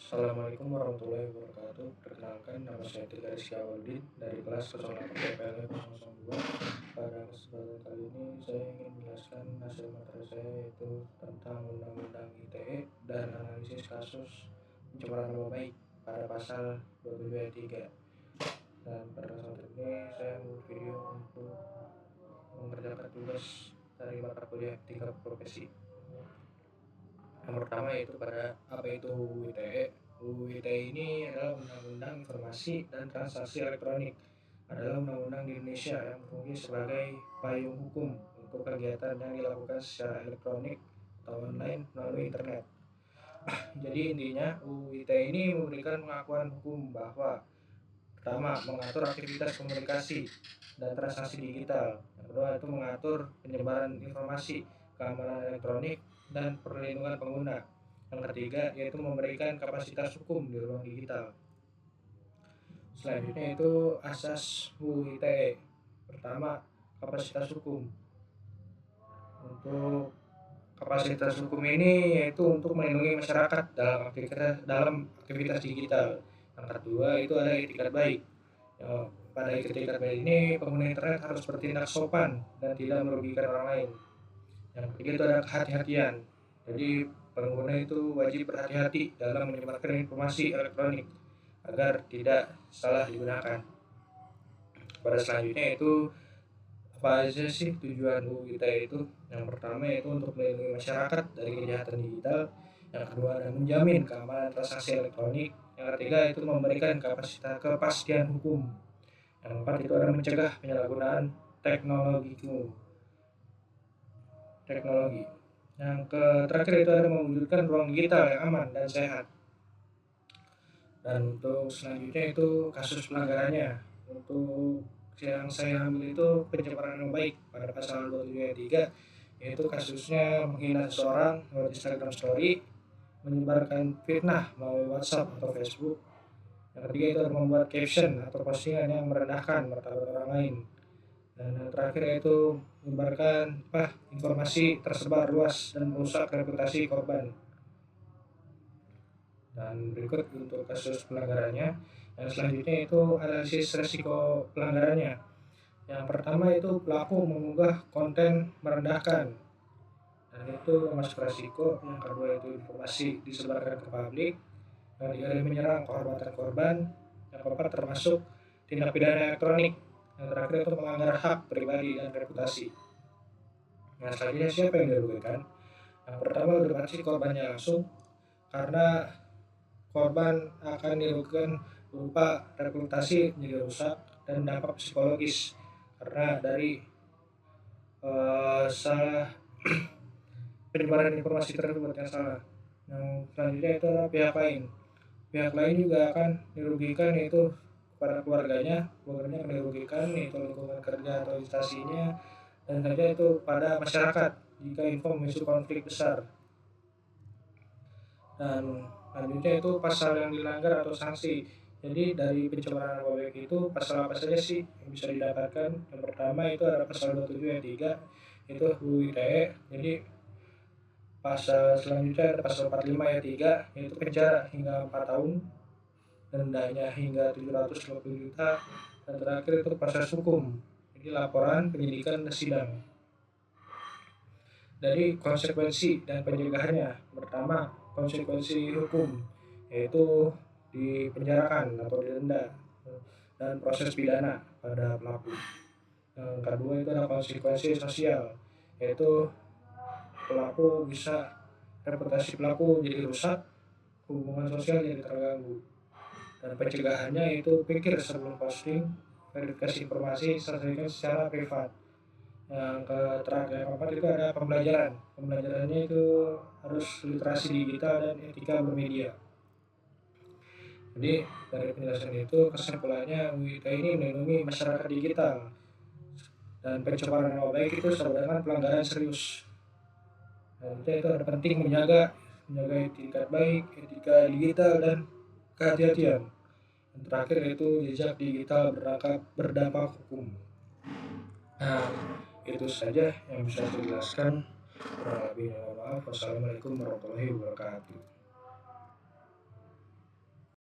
Assalamualaikum warahmatullahi wabarakatuh. Perkenalkan, nama saya Tika Rizky Awaldin dari kelas 08 PPLN 002. Pada kesempatan kali ini saya ingin menjelaskan hasil materi saya, yaitu tentang Undang-Undang ITE dan analisis kasus pencemaran nama baik pada pasal 27 ayat 3. Dan pada kesempatan ini saya membuat video untuk mengerjakan tugas dari mata kuliah 3 profesi. Yang pertama yaitu pada apa itu UU ITE. UU ITE ini adalah Undang-Undang Informasi dan Transaksi Elektronik. Adalah undang-undang di Indonesia yang berfungsi sebagai payung hukum untuk kegiatan yang dilakukan secara elektronik atau online melalui internet. Jadi intinya UU ITE ini memberikan pengakuan hukum bahwa pertama, mengatur aktivitas komunikasi dan transaksi digital. Yang kedua itu mengatur penyebaran informasi, keamanan elektronik, dan perlindungan pengguna. Yang ketiga yaitu memberikan kapasitas hukum di ruang digital. Selanjutnya itu asas UU ITE. Pertama, kapasitas hukum. Untuk kapasitas hukum ini yaitu untuk melindungi masyarakat dalam aktivitas digital. Yang kedua itu ada etikat baik. Pada etikat baik ini pengguna internet harus bertindak sopan dan tidak merugikan orang lain. Yang ketiga itu ada kehati-hatian. Jadi pengguna itu wajib berhati-hati dalam menyebarkan informasi elektronik agar tidak salah digunakan. Pada selanjutnya itu apa aja sih tujuan UU ITE itu? Yang pertama yaitu untuk melindungi masyarakat dari kejahatan digital. Yang kedua adalah menjamin keamanan transaksi elektronik. Yang ketiga itu memberikan kepastian hukum. Yang keempat itu adalah mencegah penyalahgunaan teknologi. Yang terakhir itu adalah mewujudkan ruang digital yang aman dan sehat. Dan untuk selanjutnya itu kasus pelanggarannya. Untuk yang saya ambil itu pencemaran nama baik pada pasal 27 ayat 3, yaitu kasusnya menghina seseorang lewat Instagram Story, menyebarkan fitnah melalui WhatsApp atau Facebook. Yang ketiga itu adalah membuat caption atau postingan yang merendahkan martabat orang lain. Dan yang terakhir yaitu menyebarkan informasi tersebar luas dan merusak reputasi korban. Dan berikut untuk kasus pelanggarannya. Yang selanjutnya itu analisis resiko pelanggarannya. Yang pertama itu pelaku mengunggah konten merendahkan, dan itu masuk resiko. Yang kedua itu informasi disebarkan ke publik. Yang ketiga menyerang kehormatan korban. Yang keempat termasuk tindak pidana elektronik. Yang terakhir itu melanggar hak pribadi dan reputasi. Nah, selanjutnya siapa yang dirugikan? Yang pertama udah pasti korbannya langsung, karena korban akan dirugikan berupa reputasi menjadi rusak dan dampak psikologis karena dari salah penyebaran informasi tersebut yang salah. Yang selanjutnya itu adalah pihak lain. Pihak lain juga akan dirugikan, yaitu kepada keluarganya akan dirugikan, yaitu lingkungan kerja atau instansinya, dan saja itu pada masyarakat jika info memicu konflik besar. Dan selanjutnya itu pasal yang dilanggar atau sanksi. Jadi dari pencemaran nama baik itu pasal apa saja sih yang bisa didapatkan? Yang pertama itu ada pasal 27 ayat 3, itu UU ITE. Jadi pasal selanjutnya ada pasal 45 ayat 3, yaitu penjara hingga 4 tahun, dendanya hingga 750 juta, dan terakhir itu proses hukum. Jadi laporan, penyidikan, dan sidang. Dari konsekuensi dan pencegahannya, pertama konsekuensi hukum, yaitu dipenjarakan atau didenda, dan proses pidana pada pelaku. Yang kedua itu adalah konsekuensi sosial, yaitu pelaku bisa reputasi pelaku jadi rusak, hubungan sosial jadi terganggu. Dan pencegahannya yaitu pikir sebelum posting, verifikasi informasi, selesaikan secara privat. Yang terakhir, yang keempat itu ada pembelajarannya itu harus literasi digital dan etika bermedia. Jadi dari penjelasan itu kesimpulannya UU ITE ini melindungi masyarakat digital, dan pencemaran nama baik itu sama dengan pelanggaran serius. Dan itu ada penting menjaga etikat baik, etika digital, dan kehati-hatian. Yang terakhir yaitu jejak digital berdampak hukum. Nah, itu saja yang bisa saya jelaskan. Kurang lebih mohon maaf. Wassalamualaikum warahmatullahi wabarakatuh.